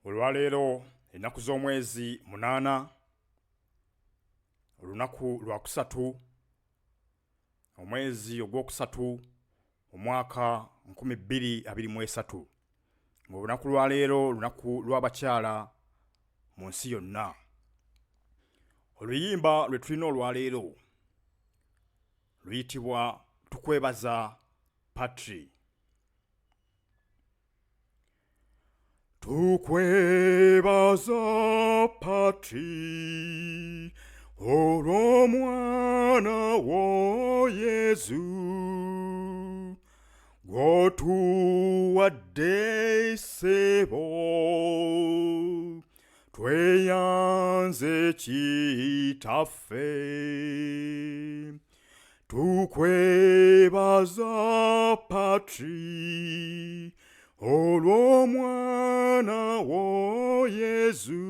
Olwaleero ennaku z'omwezi 8 olunaku lwa 3 omwezi ogwokusatu omwaka 2023 ng'olunaku lwaleero lunaku lw'abakyala mu nsi yonna. Oluyimba lwe tulina olwaleero luyitibwa Tukwebaza Patri. Tukwebaza Patri, Olw'omwana wo Yezu, gw'otuwadde ssebo, tweyanze kitaffe. Tukwebaza Patri, Olw'omwana wo Yezu,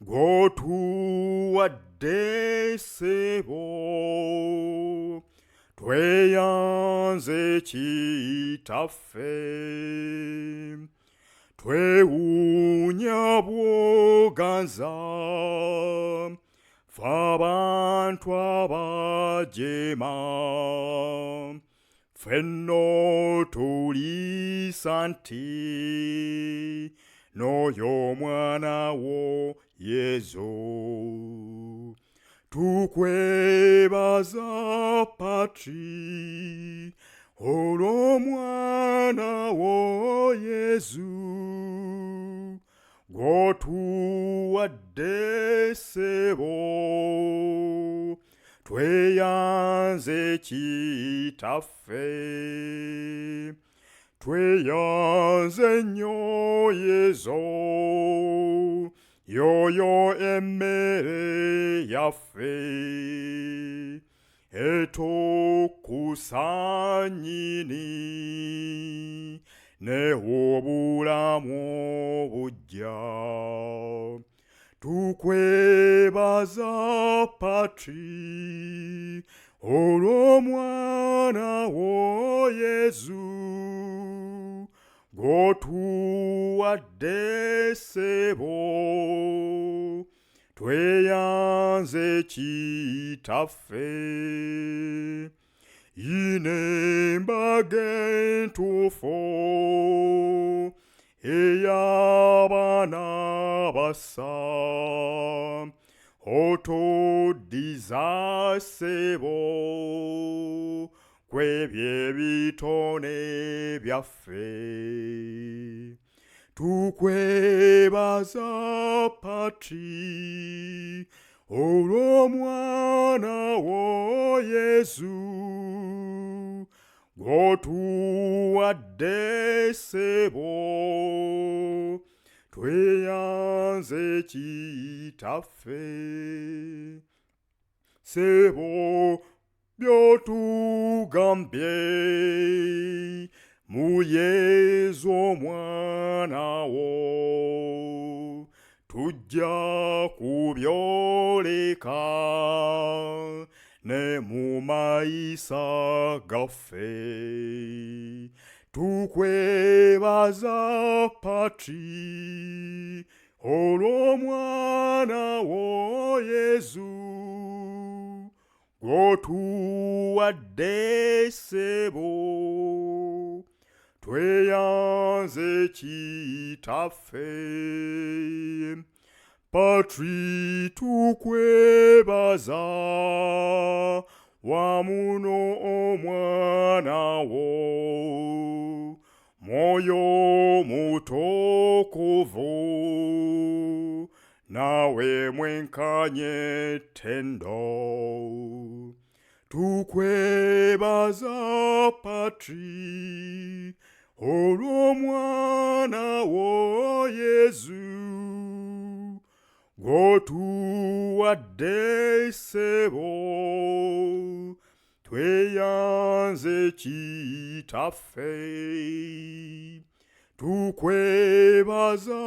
gw'otuwadde ssebo, tweyanze kitaffe. Twewuunya bwoganza, ffe abantu abajeema, ffenno tuliisa nti n'oyo omwana wo Yezu. Tukwebaza Patri, Olw'omwana wo Yezu, gw'otuwadde ssebo, tweyanze kitaffe. Tweyanze nnyo Yezu, yoyo emmere yaffe, etukusa nnyini, ne obulamu obujja. Tukwebaza Patri, Olw'omwana wo Yezu, gw'otuwadde ssebo, tweyanze kitaffe. Yina embaga entuufu ey'abaana bassa, otuddiza ssebo kw'ebyo ebitone byaffe. Tukwebaza Patri, Olw'omwana wo Yezu, gw'otuwadde ssebo, tweyanze kitaffe. Ssebo by'otugambye mu Yezu omwana wo, tujja kubyoleka ne mu mayisa gaffe. Tukwebaza Patri, Olw'omwana wo Yezu, gw'otuwadde ssebo, tweyanze kitaffe. Patri tukwebaza, wamu n'omwana wo, Mwoyo Mutukuvu, nawe mwenkanye ettendo. Tukwebaza Patri, Olw'omwana wo Yezu, gw'otuwadde ssebo, tweyanze kitaffe. Tukwebaza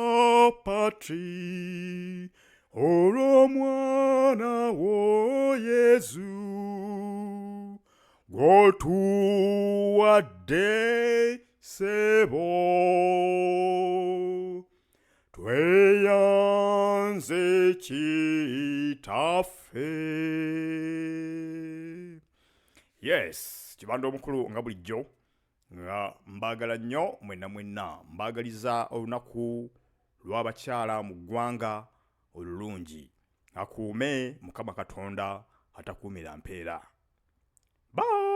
Patri, Olw'omwana wo Yezu, gw'otuwadde ssebo. nze kitaffe. Yes, kibanda omukulu nga bulijjo nga mbagala nnyo mwenna mbagaliza olunaku lw'abakyala mu ggwanga olulungi. Akuume Mukama Katonda atakuumira mpeera. Bye.